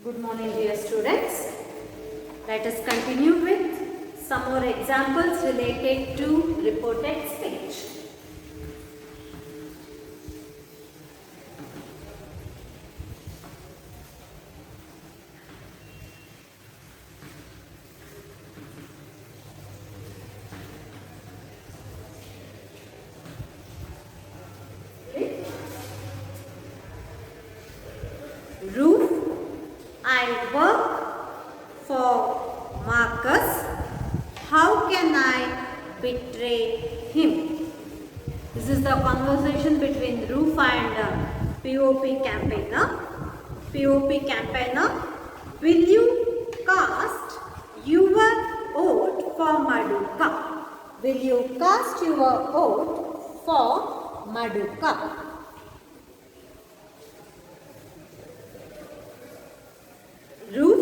Good morning, dear students. Let us continue with some more examples related to reported speech. Roof, I work for Marcus. How can I betray him? This is the conversation between Roof and POP campaigner. POP campaigner, will you cast your vote for Maduka? Will you cast your vote for Maduka? Roof,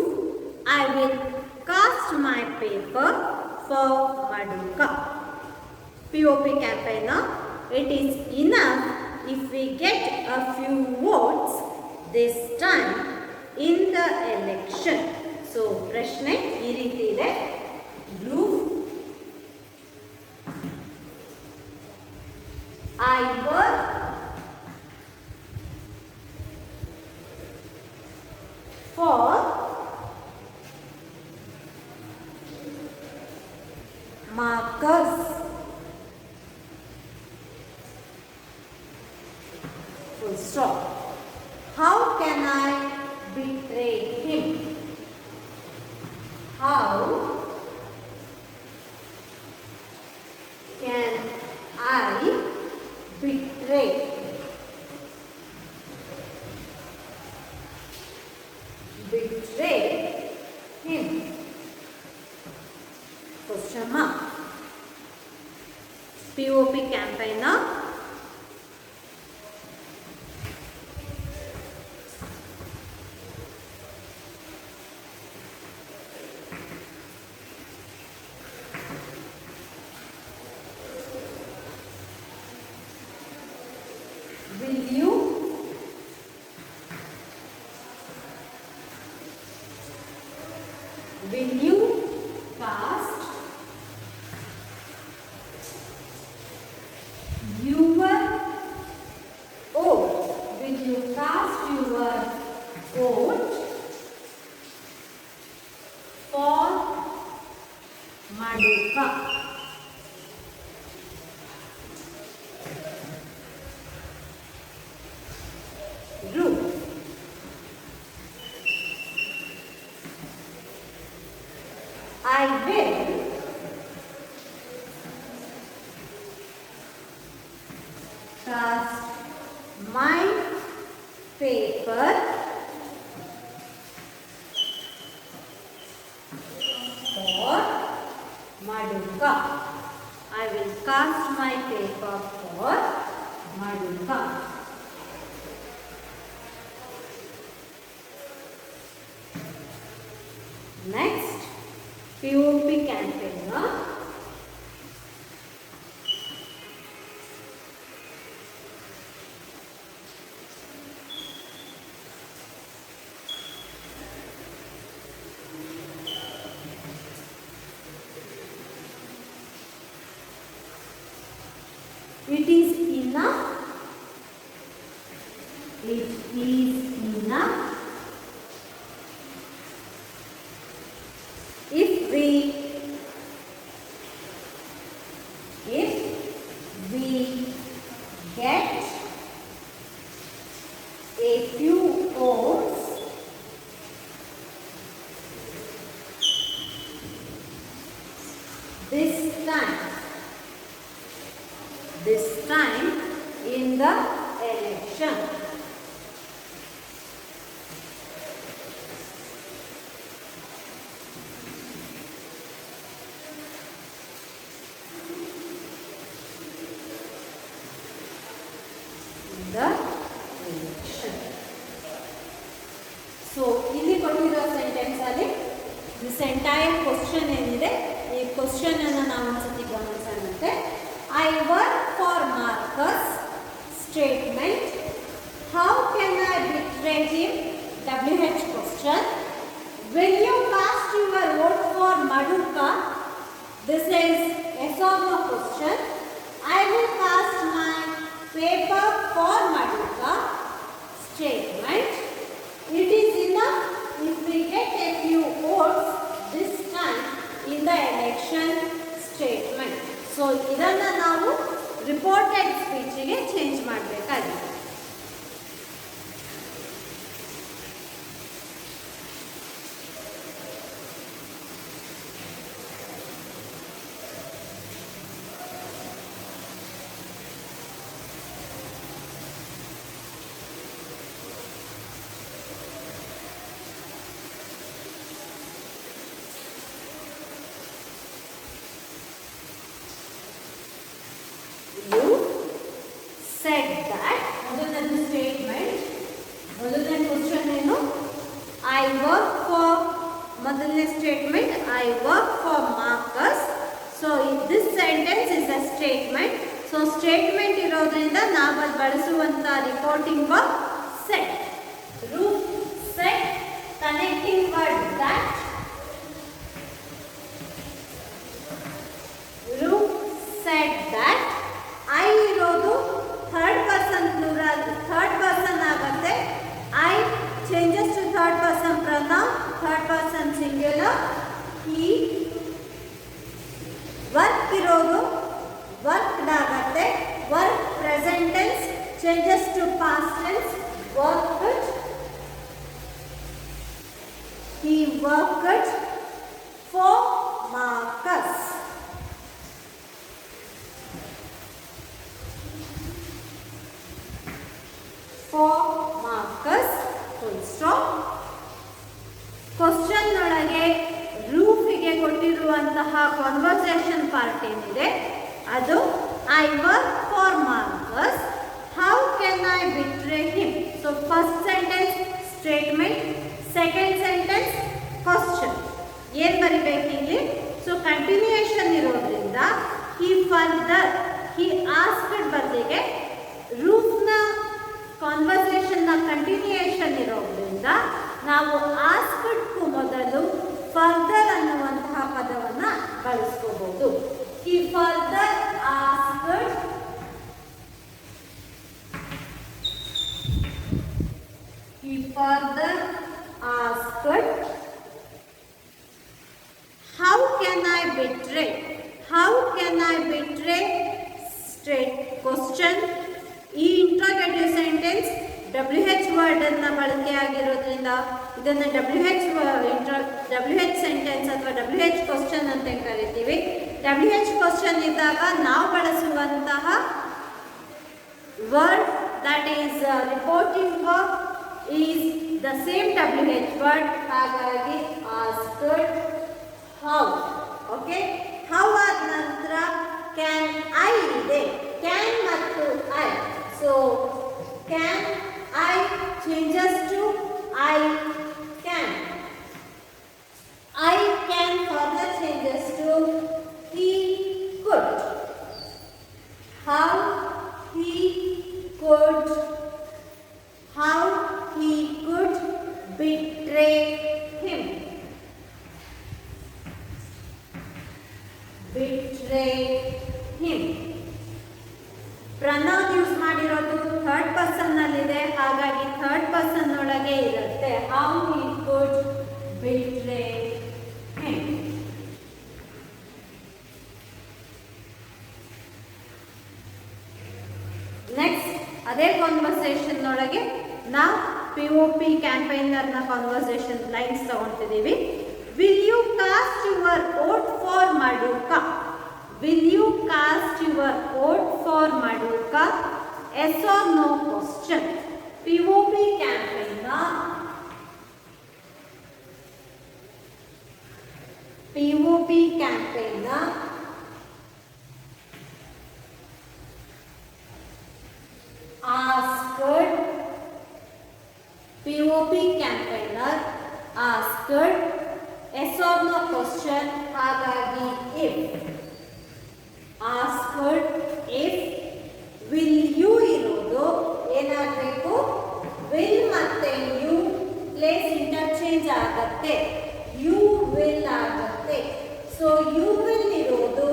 I will cast my paper for Maduka. POP campaigner, it is enough if we get a few votes this time in the election. So, ಪ್ರಶ್ನೆ ಈ ರೀತಿ ಇದೆ. Roof, I work for Marcus. Full stop. How can I betray him? How can I betray him? Question mark. POP campaigner, will you cast your vote? Will you cast your vote for Maduka? Roof, I will cast my paper for Maduka. I will cast my paper for Maduka. Next, POP campaigner, it is enough if we get a few votes this time in the election. So, ಇಲ್ಲಿ ಕೊಟ್ಟಿರೋ sentence ಅಲ್ಲಿ this entire question ಏನಿದೆ ಈ question ಅನ್ನು ನಾವು ಒಂದ್ಸತಿ ಗಮನಿಸೋಣಂತೆ. I work for Marcus. Statement. How can I betray him? WH question. question. Will you cast your vote for Maduka? This is yes or no question. I will cast my paper for Maduka. Statement. It is enough if we get a few votes this time in the election. Statement. So ಇದನ್ನ ನಾವು reported ಸ್ಪೀಚಿಗೆ change ಮಾಡಬೇಕಾಗಿದೆ. Said that ಮೊದಲನೇ statement ಮೊದಲನೇ question ಏನು I work for ಮೊದಲನೇ statement I work for Marcus so this sentence is a statement so statement ಇರೋದ್ರಿಂದ ನಾವು ಅದು ಬಳಸುವಂಥ ರಿಪೋರ್ಟಿಂಗ್ ವರ್ಕ್ ಸೆಟ್ ರೂಫ್ ಸೆಟ್ ಕನೆಕ್ಟಿಂಗ್ ವರ್ಡ್ ದಟ್ ರೂಫ್ ಸೆಟ್ ದಟ್ ಐ ಇರೋದು ಥರ್ಡ್ ಪರ್ಸನ್ ಆಗುತ್ತೆ I changes to third person pronoun third person singular ಈ work ಇರೋದು ವರ್ಕ್ಡ್ ಆಗುತ್ತೆ work present tense changes to past tense worked he worked for Marcus. For Marcus, full stop. Question ಒಳಗೆ ರೂಫಿಗೆ ಕೊಟ್ಟಿರುವಂತಹ conversation part ಏನಿದೆ ಅದು I work for Marcus how can I betray him so first sentence statement second sentence question ಏನು ಬರಿಬೇಕಿಲ್ಲಿ so continuation ಇರೋದ್ರಿಂದ ಹಿ further he asked ಬದಲಿಗೆ ರೂಫ್ನ ಕಾನ್ವರ್ಸೇಷನ್ನ continuation ಇರೋದ್ರಿಂದ ನಾವು ಆಸ್ಕ್ಡ್ಗೂ ಮೊದಲು ಫರ್ದರ್ ಅನ್ನುವಂತಹ ಪದವನ್ನು ಬಳಸ್ಕೋಬಹುದು he further asked he further asked how can I betray straight question ಈ ಇಂಟ್ರೋಗೇಟಿವ್ ಸೆಂಟೆನ್ಸ್ WH ವರ್ಡ್ ಅನ್ನ ಬಳಕೆ ಆಗಿರೋದ್ರಿಂದ ಇದನ್ನು WH ಸೆಂಟೆನ್ಸ್ ಅಥವಾ WH ಕ್ವಶನ್ ಅಂತ ಕರಿತೀವಿ WH ಕ್ವಶನ್ ಇದ್ದಾಗ ನಾವು ಬಳಸುವಂತಹ word that is reporting work is the same WH word ಹಾಗಾಗಿ ಆಸ್ಕ್ಡ್ ಹೌ ಓಕೆ ಹೌ ಆದ ನಂತರ ಕ್ಯಾನ್ ಐ ಇದೆ ಕ್ಯಾನ್ ಮತ್ತು I so can I changes to I can. I can further changes to he could. How he could betray him. Betray him. Pronoun use ಮಾಡಿರೋದು third person ನಲ್ಲಿದೆ ಹಾಗಾಗಿ third person ಒಳಗೆ ಇರುತ್ತೆ how he ಕುಡ್ ಬಿಟ್ರೆ him next ಅದೇ conversation ಒಳಗೆ ನಾವು POP ಕ್ಯಾಂಪೈನರ್ನ ಕಾನ್ವರ್ಸೇಷನ್ ಲೈನ್ಸ್ ತಗೊಳ್ತಿದ್ದೀವಿ will you cast your vote for Maduka Will you cast your vote for Maduka? Yes or no question. POP campaigner. POP campaigner. Asked. POP campaigner asked. Yes or no question. ಹಾಗಾಗಿ if. Asked if will you ಇರೋದು ಏನಾಗಬೇಕು will ಮತ್ತೆ you place interchange ಆಗತ್ತೆ, you will ಆಗತ್ತೆ. So you will ಇರೋದು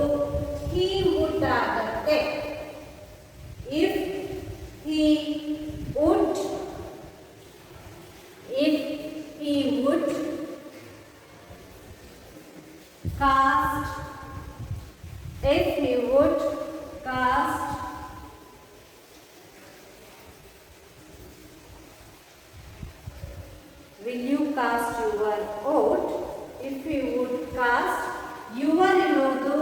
he would ಆಗತ್ತೆ. if he would, if he would cast, if he would cast will you cast your vote? If he would cast your ಇರೋದು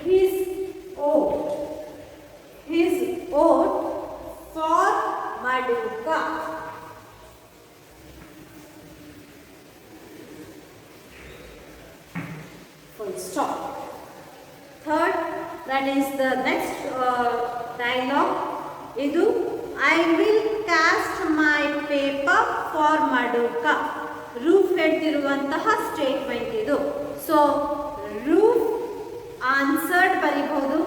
his vote, his vote for Maduka. Full stop. Third, that is the next dialogue. Idu I will cast my paper for Maduka. Roof ಹೇಳ್ತಿರುವಂತಹ statement ಇದು. So Roof answered ಬರಿಬಹುದು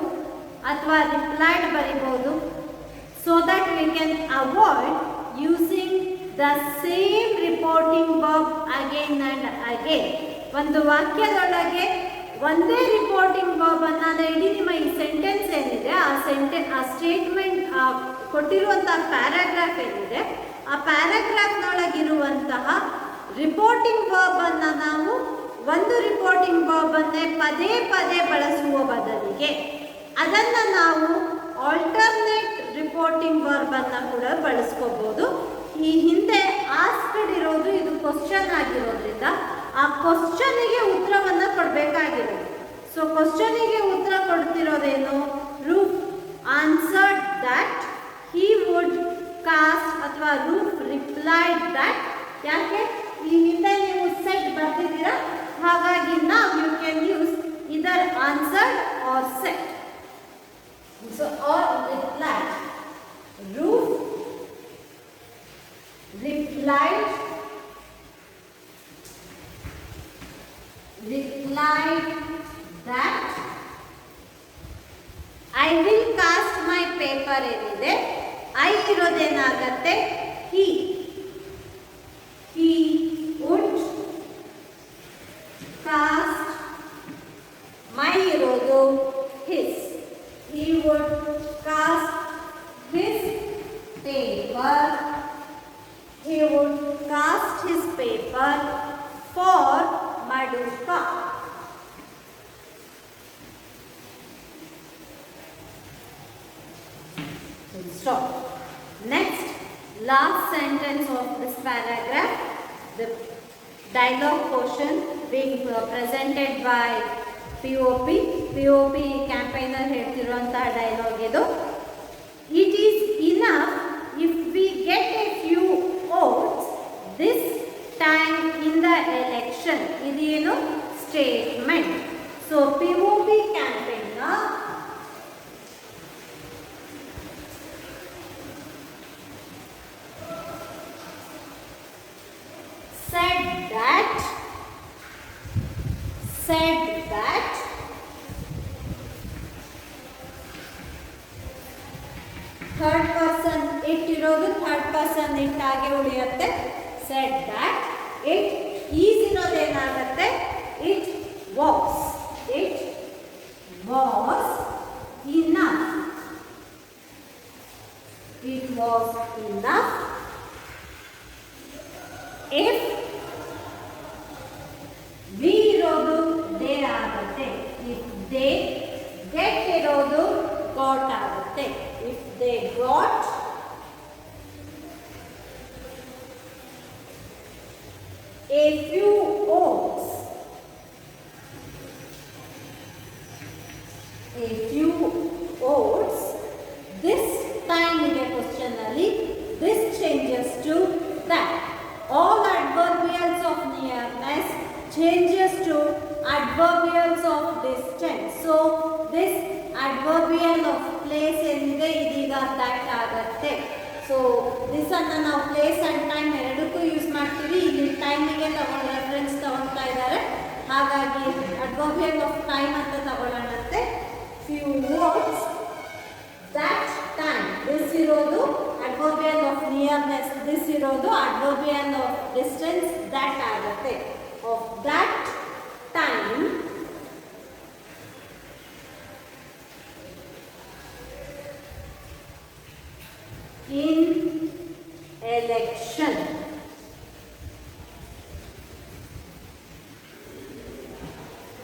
ಅಥವಾ replied ಬರಿಬಹುದು. So that we can avoid using the same reporting verb again and again. ಒಂದು ವಾಕ್ಯದೊಳಗೆ ಒಂದೇ reporting verb ಅನ್ನ ಇಡೀ ನಿಮ್ಮ ಈ ಸೆಂಟೆನ್ಸ್ ಏನಿದೆ ಆ ಸ್ಟೇಟ್ಮೆಂಟ್ ಕೊಟ್ಟಿರುವಂತಹ ಪ್ಯಾರಾಗ್ರಾಫ್ ಏನಿದೆ ಆ ಪ್ಯಾರಾಗ್ರಾಫ್ನೊಳಗಿರುವಂತಹ ರಿಪೋರ್ಟಿಂಗ್ ವರ್ಬ್ ಅನ್ನ ನಾವು ಒಂದು ರಿಪೋರ್ಟಿಂಗ್ ವರ್ಬ್ ಅನ್ನೇ ಪದೇ ಪದೇ ಬಳಸುವ ಬದಲಿಗೆ ಅದನ್ನು ನಾವು ಆಲ್ಟರ್ನೇಟ್ ರಿಪೋರ್ಟಿಂಗ್ ವರ್ಬ್ ಅನ್ನ ಕೂಡ ಬಳಸ್ಕೋಬಹುದು. ಈ ಹಿಂದೆ ಆಸ್ಕ್ಡ್ ಇರೋದು ಇದು ಕ್ವಶನ್ ಆಗಿರೋದ್ರಿಂದ ಆ ಕ್ವಶನಿಗೆ ಉತ್ತರವನ್ನು ಕೊಡಬೇಕಾಗಿರೋದು. ಸೊ ಕ್ವಶನಿಗೆ ಉತ್ತರ ಕೊಡ್ತಿರೋದೇನು? Roof answered that he would cast ಅಥವಾ ರೂಫ್ ರಿಪ್ಲೈಡ್ ದಟ್. ಯಾಕೆ? ಈ ಹಿಂದೆ ನೀವು ಸೆಟ್ ಬರ್ತಿದ್ದೀರಾ, ಹಾಗಾಗಿ ನಾವು you can use either answered or said. So or replied. Roof replied that I will cast my paper ಏನಿದೆ ಐ ಇರೋದೇನಾಗತ್ತೆ he would cast, my ಇರೋದು his, he would cast his paper, he would cast his paper for Maduka. Stop. Next, last sentence of this paragraph, the dialogue portion being presented by POP. POP campaigner ಹೇಳ್ತಿರುವಂತಹ dialogue ಇದು. It is enough if we get a few votes this time in the election. ಇದೇನು statement. So POP campaigner said that third person it ಇರೋದು third person it ಆಗಿ ಉಳಿಯುತ್ತೆ. said that it is ಇರೋದೇನಾಗುತ್ತೆ it was enough. It was enough if we ಇರೋದು they ಆಗುತ್ತೆ. if they get ಇರೋದು got ಆಗುತ್ತೆ. if they got a few votes, this time in the question ಅಲ್ಲಿ this changes to that. all adverbials of nearness changes to adverbials of distance. so this adverbial of place ಏನಿದೆ ಇದೀಗ that ಆಗುತ್ತೆ. So this ಅನ್ನು ನಾವು place and time ಎರಡಕ್ಕೂ use ಮಾಡ್ತೀವಿ. ಇಲ್ಲಿ ಟೈಮಿಗೆ ರೆಫರೆನ್ಸ್ ತಗೊಳ್ತಾ ಇದ್ದಾರೆ, ಹಾಗಾಗಿ ಅಡ್ವರ್ಬಿಯಲ್ ಆಫ್ ಟೈಮ್ ಅಂತ ತಗೊಳ್ಳೋಣಂತೆ. Few words that time, this ಇರೋದು ಅಡ್ವರ್ಬಿಯಲ್ ಆಫ್ ನಿಯರ್ನೆಸ್, ದಿಸ್ ಇರೋದು ಅಡ್ವರ್ಬಿಯಲ್ ಆಫ್ ಡಿಸ್ಟೆನ್ಸ್ that ಆಗುತ್ತೆ.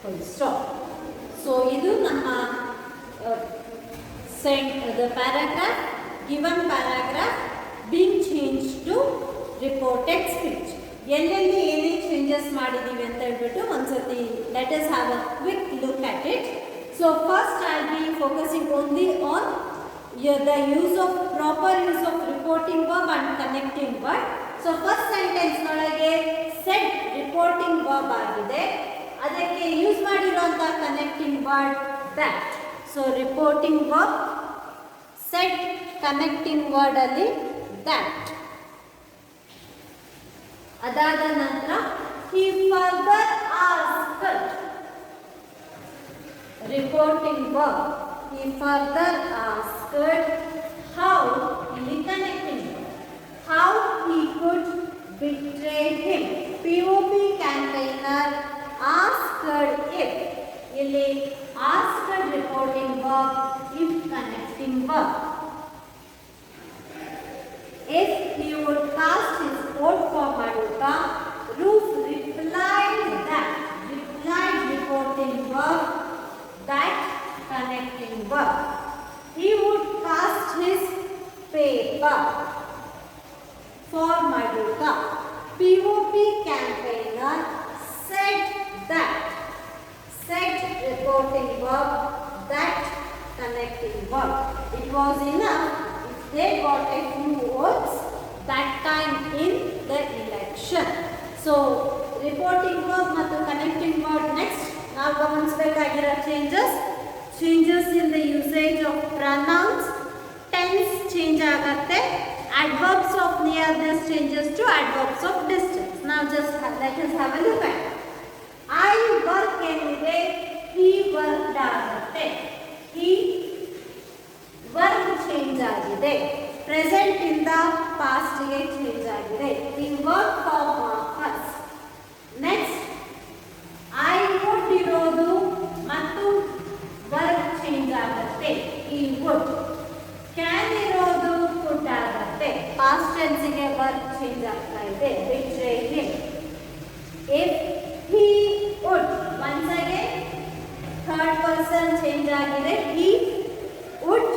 full stop. So ಇದು ನಮ್ಮ the paragraph, given paragraph being changed to reported speech. ಎಲ್ಲೆಲ್ಲಿ ಏನೇ ಚೇಂಜಸ್ ಮಾಡಿದ್ದೀವಿ ಅಂತ ಹೇಳ್ಬಿಟ್ಟು ಒಂದ್ಸತಿ let us have a quick look at it. So first I'll be focusing only on the use of proper use of reporting verb and connecting word. So first sentence ನೊಳಗೆ said reporting verb ಆಗಿದೆ, ಅದಕ್ಕೆ use ಮಾಡಿರುವಂತ connecting word that. So reporting verb said, connecting word ಅಲ್ಲಿ that. ಅದಾದ ನಂತರ he further asked, reporting verb, he further asked how, ಇಲ್ಲಿ connecting verb, how he could betray him. POP campaigner asked if, ಇಲ್ಲಿ asked reporting verb, if connecting verb. If he would cast his vote for Maduka, Ruth replied reporting verb, that connecting verb. He would cast his paper for Maduka. POP campaigner said that, said reporting verb, that connecting verb. It was enough if they got a few votes that time in the election. So reporting verb ಮತ್ತು connecting verb next. ನಾವು ಗಮನಿಸಬೇಕಾಗಿರೋ changes in the usage of pronouns, tense change ಆಗುತ್ತೆ, adverbs of nearness changes to adverbs of distance. Now just let us have a look at it. I work ಏನಿದೆ, he worked ಆಗುತ್ತೆ, he work change ಆಗಿದೆ, present ಇಂದ past ಗೆ change ಆಗಿದೆ, he worked for Marcus. Next I would ಇರೋದು ಮತ್ತು work change ಆಗುತ್ತೆ, he would. Can ಇರೋದು could ಆಗುತ್ತೆ, ಪಾಸ್ಟ್ ಟೆನ್ಸ್ ಗೆ ವರ್ಕ್ ಚೇಂಜ್ ಆಗ್ತಾ ಇದೆ, betray him. If he would, once again third person change ಆಗಿದೆ, he would,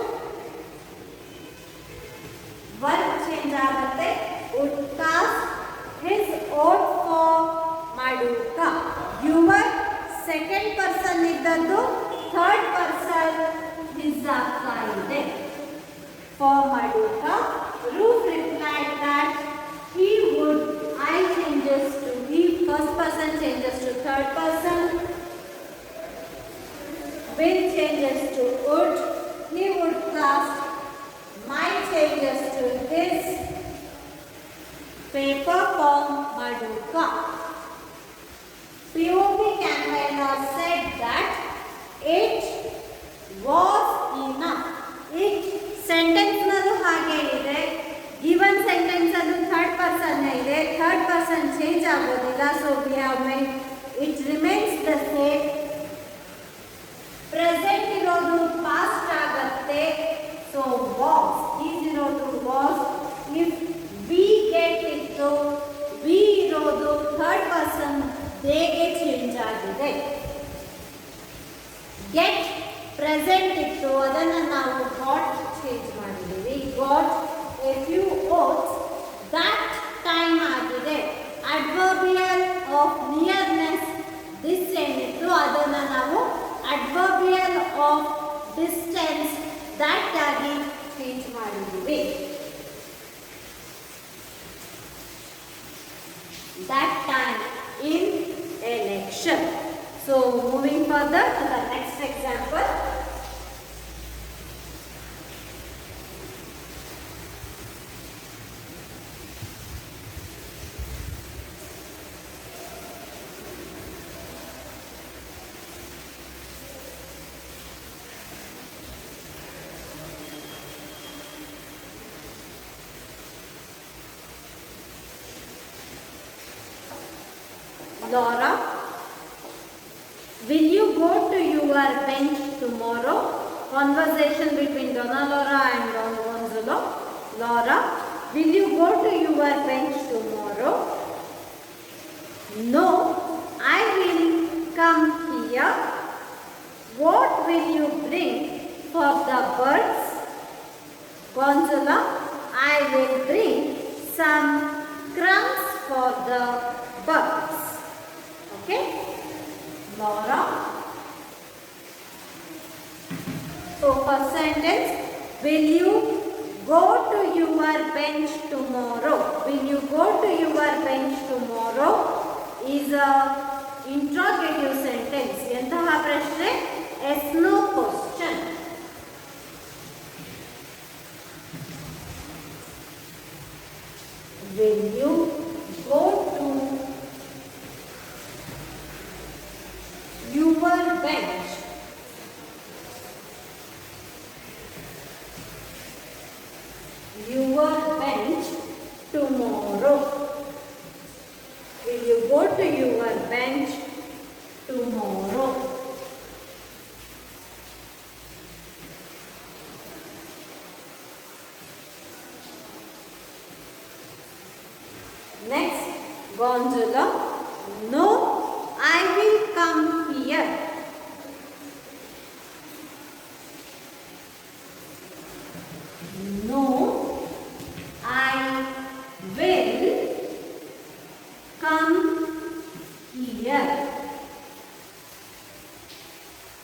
verb change ಆಗುತ್ತೆ, would cast his vote for Maduka. Your second person ಇದ್ದದ್ದು third person his ಆಗ್ತಾ ಇದೆ, for Maduka. Ruth replied that he would, I changes to he, first person changes to third person, will changes to would, he would cast, my changes to his paper for Maduka. POP campaigner said that it was enough. It sentence ನದು ಹಾಗೆ ಇದೆ, given sentence ಅದು third person ಇದೆ, third person change ಆಗೋದಿಲ್ಲ, so we have made it remains the same. Present ಇರೋದು past ಆಗುತ್ತೆ, so was, is ಇರೋದು was. if we get ಇತ್ತು, we ಇರೋದು ಥರ್ಡ್ ಪರ್ಸನ್ ಹೇಗೆ ಚೇಂಜ್ ಆಗಿದೆ. ಗೆಟ್ ಪ್ರೆಸೆಂಟ್ ಇತ್ತು, ಅದನ್ನು ನಾವು ಗಾಟ್ ಚೇಂಜ್ ಮಾಡಿದ್ದೀವಿ, got A few oats, that time ಆಗಿದೆ. ಅಡ್ವರ್ಬಿಯಲ್ ಆಫ್ ನಿಯರ್ನೆಸ್ ದಿಸ್ ಏನಿತ್ತು, ಅದನ್ನು ನಾವು adverbial of distance that ಆಗಿ ಚೇಂಜ್ ಮಾಡಿದ್ದೀವಿ. That time in election. So moving further to the next example. Laura, will you go to your bench tomorrow? Conversation between Donna Laura and Don Gonzalo. Laura, will you go to your bench tomorrow? No, I will come here Gonzalo, I will bring some crumbs for the birds. Okay? Laura. So first sentence, will you go to your bench tomorrow? Will you go to your bench tomorrow is a interrogative sentence. ಎಂತಹ ಪ್ರಶ್ನೆ? Yes no question. Will you go to your bench? Your bench tomorrow. Will you go to your bench tomorrow? Next, Gonzalo, no, I will come here. No, I will come here.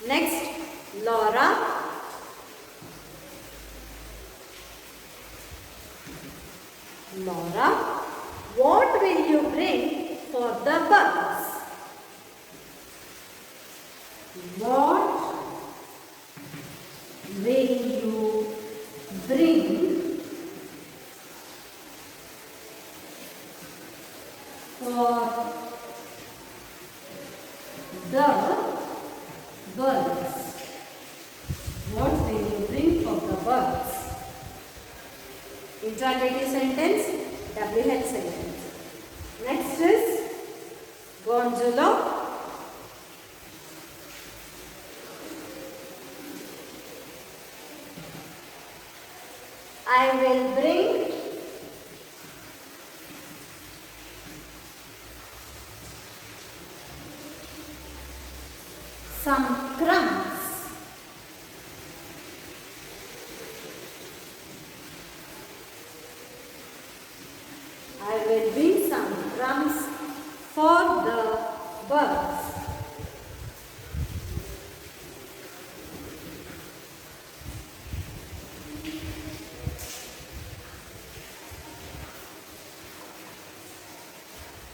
Next, Laura, Laura, what will you bring for the birds? What will you bring for the birds? What will you bring for the birds? Interrogative sentence, WH sentence. Next is Gonzalo. I will bring some crumbs. I will bring some crumbs for the birds.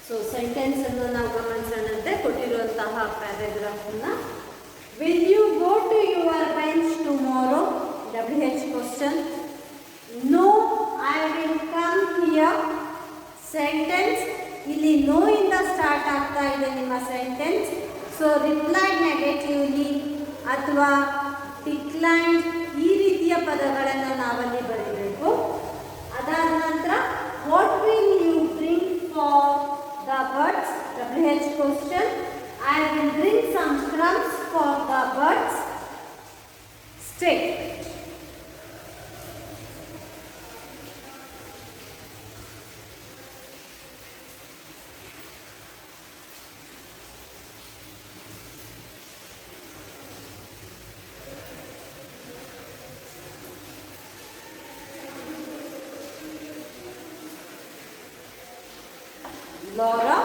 So sentence ಅನ್ನು ನಾವು ಗಮನಿಸೋಣಂತೆ ಕೊಟ್ಟಿರುವಂತಹ paragraph ಅನ್ನು will you go to your bench tomorrow? WH question. No, I will come here. Sentence ಇಲ್ಲಿ no ಇಂದ start ಆಗ್ತಾ ಇದೆ ನಿಮ್ಮ sentence. So replied negatively ಅಥವಾ ಡಿಕ್ಲೈನ್ ಈ ರೀತಿಯ ಪದಗಳನ್ನು ನಾವಲ್ಲಿ ಬರೀಬೇಕು. ಅದಾದ ನಂತರ what will you bring for the birds? WH question. I will bring some crumbs for the birds. Stay. Laura,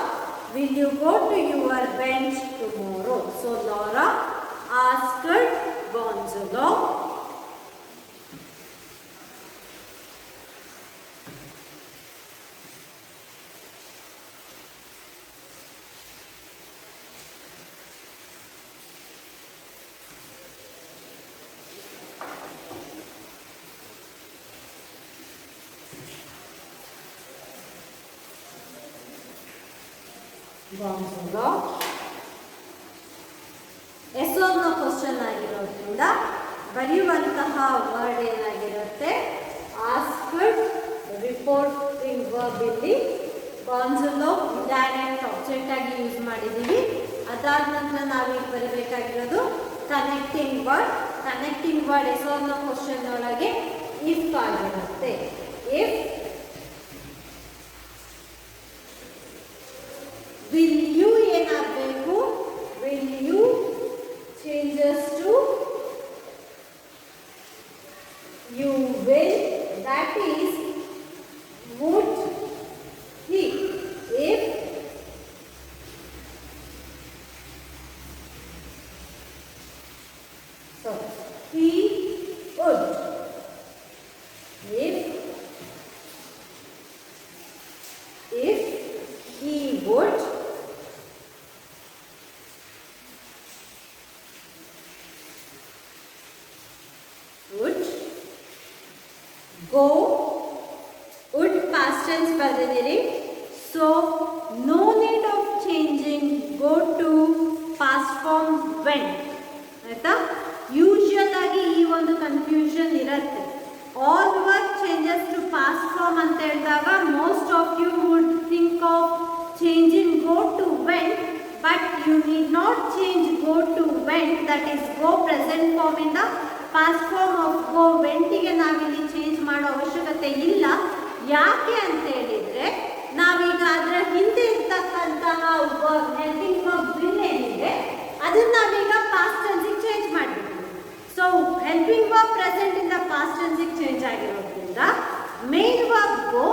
will you go to your bench tomorrow? So Laura asked Gonzalo. Gonzalo. Yes or no question ಆಗಿರೋದ್ರಿಂದ ಬರೆಯುವಂತಹ word ಏನಾಗಿರುತ್ತೆ? Asked reporting verb ಇಲ್ಲಿ Gonzalo direct object ಆಗಿ use ಮಾಡಿದ್ದೀವಿ. ಅದಾದ ನಂತರ ನಾವೀಗ ಬರೀಬೇಕಾಗಿರೋದು connecting word. Connecting word yes or no question ಒಳಗೆ ಇಫ್ ಆಗಿರುತ್ತೆ. ಇಫ್ will you ಏನಾಗಬೇಕು? will you changes to you will. Go, would past tense ಬರೆದಿದ್ದೀರಿ. So no need of changing go to past form went. ಆಯಿತಾ? Usual ಆಗಿ ಈ ಒಂದು confusion ಇರುತ್ತೆ. All work changes to past form ಅಂತ ಹೇಳಿದಾಗ most of you would think of changing go to went, but you need not change go to went. That is go present form ಇಂದ past form of go ವೆಂಟಿಗೆ ನಾವಿಲ್ಲಿ change ಮಾಡೋ ಅವಶ್ಯಕತೆ ಇಲ್ಲ. ಯಾಕೆ ಅಂತ ಹೇಳಿದರೆ ನಾವೀಗ ಅದರ ಹಿಂದೆ ಇರ್ತಕ್ಕಂತಹ ಹೆಲ್ಪಿಂಗ್ ವರ್ಬ್ ವಿಲ್ ಏನಿದೆ ಅದನ್ನ ನಾವೀಗ ಪಾಸ್ಟ್ ಟೆನ್ಸಿಗೆ ಚೇಂಜ್ ಮಾಡಬೇಕು. ಸೊ ಹೆಲ್ಪಿಂಗ್ ವರ್ಬ್ ಪ್ರೆಸೆಂಟ್ ಇಂದ ಪಾಸ್ಟ್ ಟೆನ್ಸಿಗೆ ಚೇಂಜ್ ಆಗಿರೋದ್ರಿಂದ main verb go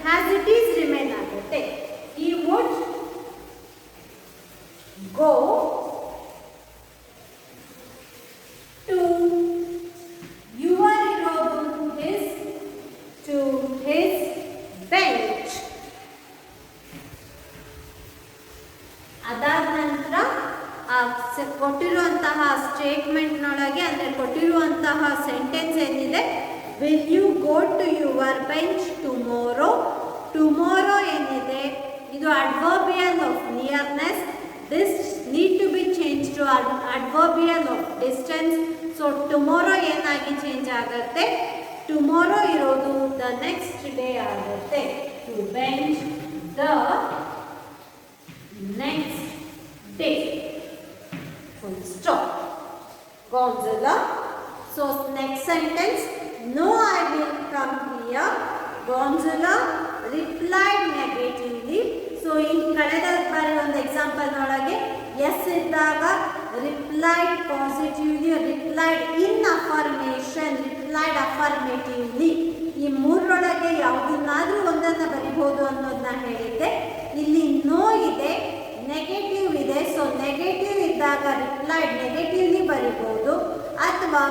as it is remain ಆಗುತ್ತೆ. ಈ ವುಡ್ ಗೋ ಟು ಯುವರ್ ಇರೋದು ಹಿಸ್ ಟು ಹಿಸ್ ಬೆಂಚ್. ಅದಾದ ನಂತರ ಕೊಟ್ಟಿರುವಂತಹ ಸ್ಟೇಟ್ಮೆಂಟ್ನೊಳಗೆ ಅಂದರೆ ಕೊಟ್ಟಿರುವಂತಹ ಸೆಂಟೆನ್ಸ್ ಏನಿದೆ, will you go to your bench tomorrow. Tomorrow ಏನಿದೆ ಇದು adverbial of nearness. This need to be change to adverbial of distance. So tomorrow ಏನಾಗಿ ಚೇಂಜ್ ಆಗುತ್ತೆ, ಟುಮಾರೋ ಇರೋದು ದ ನೆಕ್ಸ್ಟ್ ಡೇ ಆಗುತ್ತೆ. To bench the next day. Full stop. Gonzalo. So next sentence, no, I will come here. Gonzalo replied negatively. So in ಕಳೆದ ಬಾರಿ ಒಂದು example ನೊಳಗೆ S ಇದ್ದಾಗ replied positively, replied ಇನ್ affirmation, replied ಅಫರ್ಮೇಟಿವ್ಲಿ. ಈ ಮೂರರೊಳಗೆ ಯಾವುದನ್ನಾದರೂ ಒಂದನ್ನು ಬರಿಬೋದು ಅನ್ನೋದನ್ನ ಹೇಳಿದ್ದೆ. ಇಲ್ಲಿ ನೋ ಇದೆ, ನೆಗೆಟಿವ್ ಇದೆ. ಸೊ ನೆಗೆಟಿವ್ ಇದ್ದಾಗ ರಿಪ್ಲೈಡ್ ನೆಗೆಟಿವ್ಲಿ ಬರಿಬೋದು ಅಥವಾ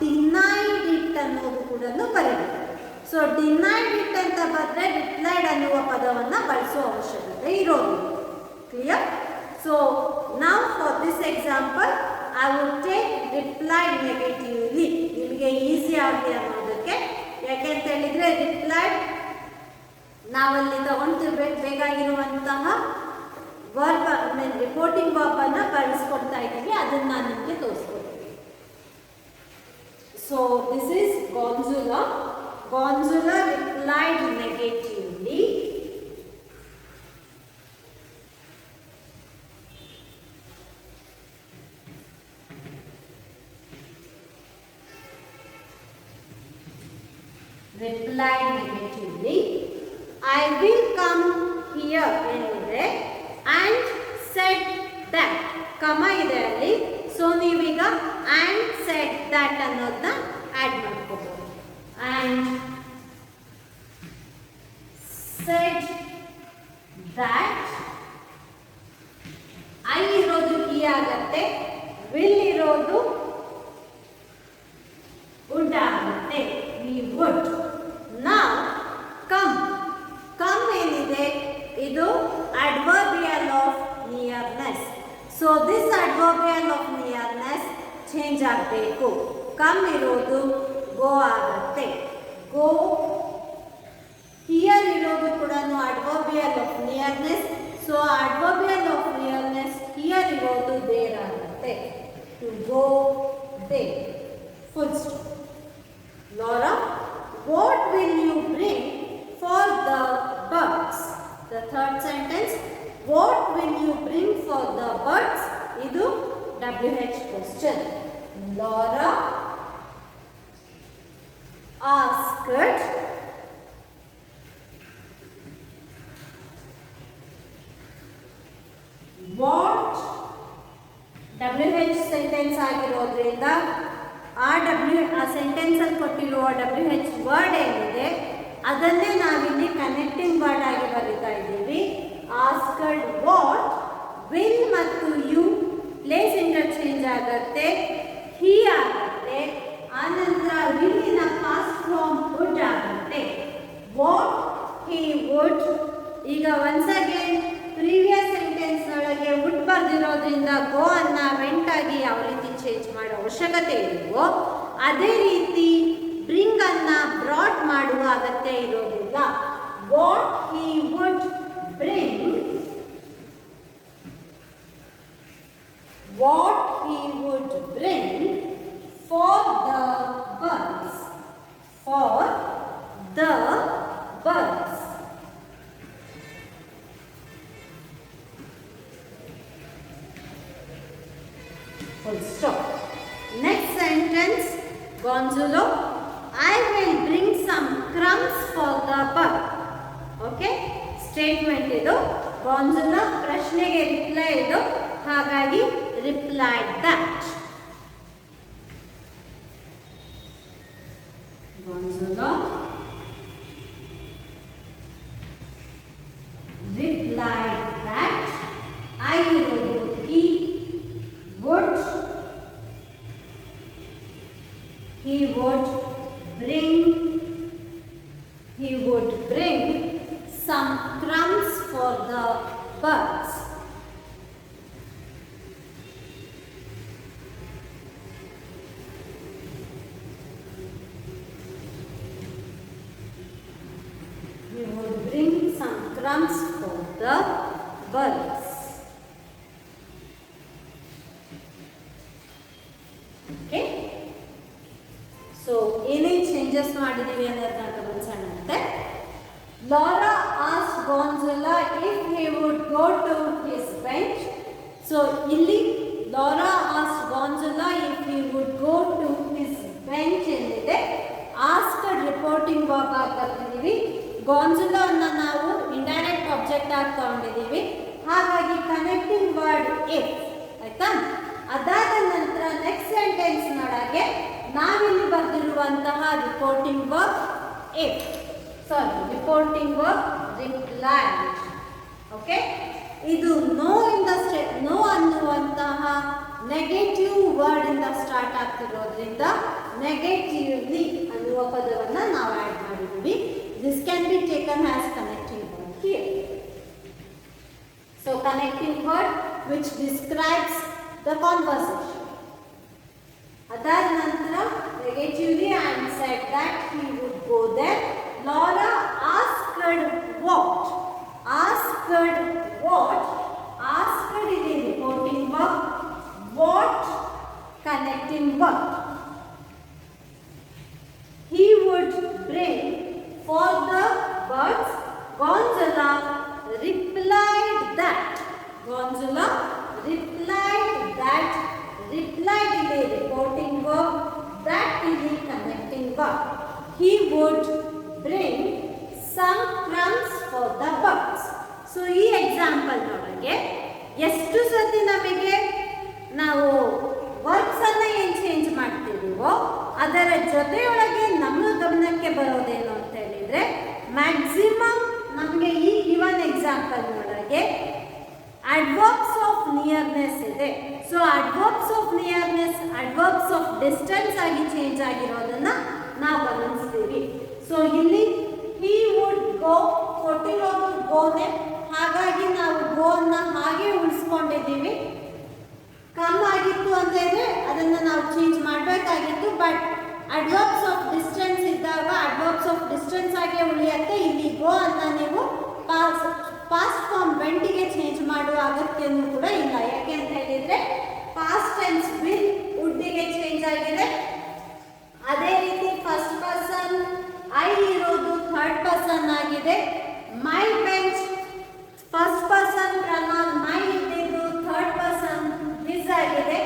ಡಿನೈಡ್ ಇಟ್ ಅನ್ನೋದು ಕೂಡ ಬರೀಬೇಕು. ಸೊ ಡಿನೈಡ್ ಇಟ್ ಅಂತ ಬರೆದ್ರೆ ರಿಪ್ಲೈಡ್ ಅನ್ನುವ ಪದವನ್ನು ಬಳಸುವ ಅವಶ್ಯಕತೆ ಇರೋದು. ಕ್ಲಿಯರ್? ಸೊ ನಾವು for this example I would take replied negatively. ನಿಮಗೆ ಈಸಿ ಆಗಲಿ ಅನ್ನೋದಕ್ಕೆ. ಯಾಕೆಂತ ಹೇಳಿದರೆ ರಿಪ್ಲೈಡ್ ನಾವಲ್ಲಿ ತಗೊಳ್ತಿರ್ಬೇಕು ಬೇಕಾಗಿರುವಂತಹ ವರ್ಬ್, ರಿಪೋರ್ಟಿಂಗ್ ವರ್ಬ್ ಅನ್ನು ಬಳಸ್ಕೊಡ್ತಾ ಇದ್ದೀವಿ. ಅದನ್ನು ನಾನು ನಿಮಗೆ ತೋರಿಸ್ಕೊಡ್ತೀನಿ. So this is Gonzalo. Gonzalo replied negatively. Replied negatively. I will come here ಏನಿದೆ and said that ಕಮ ಇದೆ ಅಲ್ಲಿ. ಸೊ ನೀವೀಗ and said that ಅನ್ನೋದನ್ನ ಆ್ಯಡ್ ಮಾಡ್ಕೋಬಹುದು. and said that. I ಇರೋದು ಈ ಆಗತ್ತೆ, will ಇರೋದು would ಆಗುತ್ತೆ. we would. now come. come ಏನಿದೆ ಇದು adverbial of nearness. So this adverbial of nearness change ಆಗಬೇಕು. ಕಮ್ ಇರೋದು ಗೋ ಆಗುತ್ತೆ. ಗೋ. ಹಿಯರ್ ಇರೋದು ಕೂಡ adverbial of nearness. So adverbial of nearness here ಇರೋದು ದೇರ್ ಆಗುತ್ತೆ. To go there. Full stop. Laura, what will you bring for the birds? The third sentence, what will you bring for the birds? Idu WH question. Laura asked what WH sentence ಆಗಿರೋದ್ರಿಂದ ಆ sentence ಅಲ್ಲಿ ಕೊಟ್ಟಿರುವ WH word ಏನಿದೆ ಅದನ್ನೇ ನಾವಿಲ್ಲಿ connecting word ಆಗಿ ಬರೀತಾ ಇದ್ದೀವಿ. ಆಸ್ಕಡ್ ವಾಟ್, ವಿಲ್ ಮತ್ತು ಯು ಪ್ಲೇಸ್ ಇಂಟರ್ಚೇಂಜ್ ಆಗುತ್ತೆ, ಹಿ ಆಗುತ್ತೆ. ಆನಂತರ ವಿಲ್ಲಿನ ಪಾಸ್ಟ್ ಫಾರ್ಮ್ ವುಡ್ ಆಗುತ್ತೆ. What he would. ಈಗ ಒನ್ಸ್ ಅಗೇನ್ ಪ್ರೀವಿಯಸ್ ಸೆಂಟೆನ್ಸ್ ಒಳಗೆ ವುಡ್ ಬರ್ದಿರೋದ್ರಿಂದ ಗೋ ಅನ್ನ ವೆಂಟ್ ಆಗಿ ಯಾವ ರೀತಿ ಚೇಂಜ್ ಮಾಡೋ ಅವಶ್ಯಕತೆ ಇಲ್ವೋ ಅದೇ ರೀತಿ ಬ್ರಿಂಗ್ ಅನ್ನ ಬ್ರಾಟ್ ಮಾಡುವ ಅಗತ್ಯ ಇರೋದಿಲ್ಲ. What he would bring, what he would bring for the birds, for the birds. Full stop. Next sentence, Gonzalo, I will bring some crumbs for the bird. Okay, statement idu. Gonzalo ಪ್ರಶ್ನೆಗೆ reply ಇದು, ಹಾಗಾಗಿ replied that. Gonzalo replied that I would, he would bring some crumbs for the birds. He would bring some crumbs for the birds. Okay. So, ಏನೇನು changes ಮಾಡಿದೀವಿ ಅನ್ನೋದನ್ನ ಗಮನಿಸೋಣಂತೆ. Laura asked Gonzalo if he would go to his bench. So, ಇಲ್ಲಿ Laura asked Gonzalo if he would go to his bench ಎಂದಿದೆ. Asked reporting verb ಆಗಿ ಬರ್ತಿದ್ದೀವಿ. ಗೊಂಜಲೋ ಅನ್ನ ನಾವು indirect object ಆಗಿ ತಗೊಂಡಿದ್ದೀವಿ, ಹಾಗಾಗಿ ಕನೆಕ್ಟಿಂಗ್ ವರ್ಡ್ ಇಫ್ ಆಯ್ತಾ. ಅದಾದ ನಂತರ ನೆಕ್ಸ್ಟ್ ಸೆಂಟೆನ್ಸ್ ನೋಡಾಗೆ ನಾವಿಲ್ಲಿ ಬರೆದಿರುವಂತಹ reporting verb if, reporting verb replied. Okay, ಇದು ನೋ ಅನ್ನುವಂತಹ ನೆಗೆಟಿವ್ ವರ್ಡ್ ಇಂದ ಸ್ಟಾರ್ಟ್ ಆಗ್ತಿರೋದ್ರಿಂದ ನೆಗೆಟಿವ್ಲಿ ಅನ್ನುವ ಪದವನ್ನ ನಾವು ಆಡ್ ಮಾಡಿದ್ದೀವಿ. This can be taken as connecting word here. So connecting word which describes the conversation. Adar nantara negatively and said that he would go there. Laura asked what? Asked what? Asked is a reporting verb. What? Connecting verb. He would bring for the birds. Gonzalo replied that. Gonzalo replied that. Replied is a reporting verb. That is a connecting verb. He would bring some crumbs for the birds. So, ಈ example ನೊಳಗೆ ಎಷ್ಟು ಸತಿ ನಮಗೆ ನಾವು verbs ಅನ್ನ ಏನು change ಮಾಡ್ತಿದೀವೋ ಅದರ ಜೊತೆಯೊಳಗೆ ನಮ್ಮ ಗಮನಕ್ಕೆ ಬರೋದೇನು ಅಂತ ಹೇಳಿದ್ರೆ ಮ್ಯಾಕ್ಸಿಮಮ್ ನಮಗೆ ಈ ಗಿವನ್ ಎಕ್ಸಾಂಪಲ್ ನೊಳಗೆ ಅಡ್ವರ್ಬ್ಸ್ ಆಫ್ ನಿಯರ್ನೆಸ್ ಇದೆ. So adverbs of nearness adverbs of distance ಆಗಿ ಚೇಂಜ್ ಆಗಿರೋದನ್ನ ನಾವು ಗಮನಿಸ್ತೀವಿ. ಸೊ ಇಲ್ಲಿ ಹಿ ವುಡ್ ಗೋ ಕೊಟ್ಟಿರೋದು ಗೋನೆ, ಹಾಗಾಗಿ ನಾವು ಗೋ ಅನ್ನ ಹಾಗೆ ಉಳಿಸ್ಕೊಂಡಿದ್ದೀವಿ. ಕಮ್ ಆಗಿತ್ತು ಅಂತ ಇದ್ರೆ ಅದನ್ನ ನಾವು ಚೇಂಜ್ ಮಾಡಬೇಕಾಗಿತ್ತು, ಬಟ್ ಅಡ್ವರ್ಬ್ಸ್ ಆಫ್ ಡಿಸ್ಟೆನ್ಸ್ ಇದ್ದಾಗ ಅಡ್ವರ್ಬ್ಸ್ ಆಫ್ ಡಿಸ್ಟೆನ್ಸ್ ಆಗಿ ಉಳಿಯುತ್ತೆ. ಇಲ್ಲಿ ಗೋ ಅನ್ನ ನೀವು ಪಾಸ್ಟ್ ಫಾರ್ಮ್ ವೆಂಟಿಗೆ ಚೇಂಜ್ ಮಾಡುವ ಅಗತ್ಯನೂ ಕೂಡ ಇಲ್ಲ. ಯಾಕೆ ಅಂತ ಹೇಳಿದ್ರೆ ಪಾಸ್ಟ್ ಟೆನ್ಸ್ ವಿಲ್ ವುಡ್ಡಿಗೆ ಚೇಂಜ್ ಆಗಿದೆ. ಅದೇ ರೀತಿ ಫಸ್ಟ್ ಪರ್ಸನ್ ಐ ಇರೋದು ಥರ್ಡ್ ಪರ್ಸನ್ ಆಗಿದೆ. ಮೈ ಬೆಂಚ್ ಫಸ್ಟ್ ಪರ್ಸನ್ ಪ್ರನೌನ್ ಮೈ ಇದ್ದಿದ್ದು ಥರ್ಡ್ ಪರ್ಸನ್ ಹಿಸ್ ಆಗಿದೆ.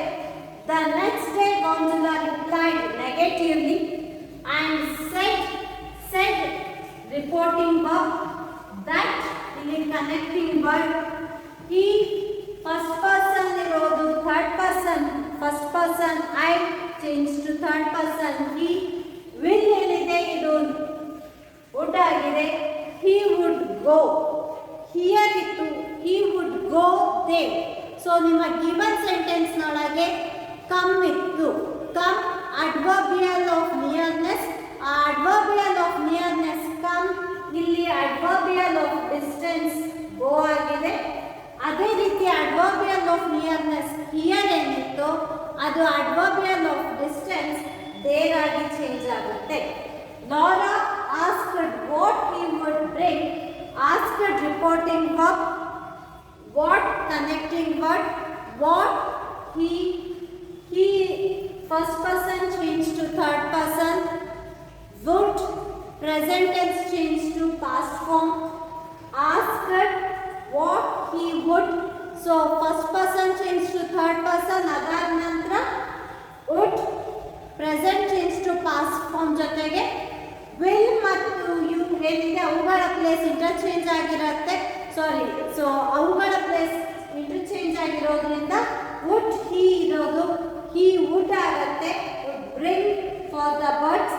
The next day Gonzalo replied negatively and said reporting verb. That is connecting verb. He first person ಇರೋದು third person, first person I changed to third person he. will ಏನಿದೆ ಇದು would ಆಗಿದೆ. he would go here ಇತ್ತು, he would go there. So ನಿಮ್ಮ given sentence ನೊಳಗೆ come ಇತ್ತು. Come adverbial of nearness, ಆ adverbial of nearness come, ಇಲ್ಲಿ adverbial of distance ಗೋ ಆಗಿದೆ. ಅದೇ ರೀತಿ ಅಡ್ವರ್ಬಿಯಲ್ ಆಫ್ ನಿಯರ್ನೆಸ್ ಹಿಯರ್ ಏನಿತ್ತು ಅದು ಅಡ್ವರ್ಬಿಯಲ್ ಆಫ್ ಡಿಸ್ಟೆನ್ಸ್ ದೇರ್ ಆಗಿ ಚೇಂಜ್ ಆಗುತ್ತೆ. Laura asked what he would bring. Asked reporting verb. What connecting verb. What he first person changed to third person. Would present tense changed to past form. Asked what he would. So first person changed to third person. Adar nantra would present change to past form ಜೊತೆಗೆ will ಮತ್ತು you ಏನಿದೆ ಅವುಗಳ place interchange ಆಗಿರುತ್ತೆ. So ಅವುಗಳ place interchange ಆಗಿರೋದ್ರಿಂದ would he ಇರೋದು he would ಆಗುತ್ತೆ. would bring for the birds.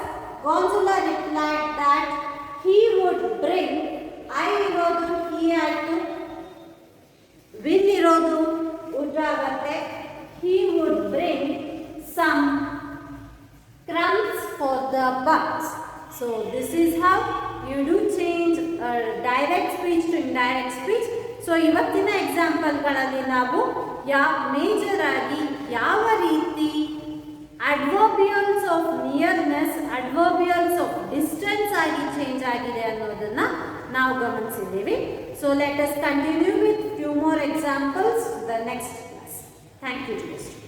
Gonzalo replied that he would bring. I ಇರೋದು he ಆಯಿತು. will ಇರೋದು would ಆಗುತ್ತೆ. he would bring some crumbs for the birds. So this is how you do change direct speech to indirect speech. So ಇವತ್ತಿನ ಎಕ್ಸಾಂಪಲ್ಗಳಲ್ಲಿ ನಾವು major ಆಗಿ ಯಾವ ರೀತಿ adverbials of nearness, adverbials of distance ಆಗಿ change ಆಗಿದೆ ಅನ್ನೋದನ್ನ ನಾವು ಗಮನಿಸಿದ್ದೀವಿ. So let us continue with few more examples the next class. Thank you.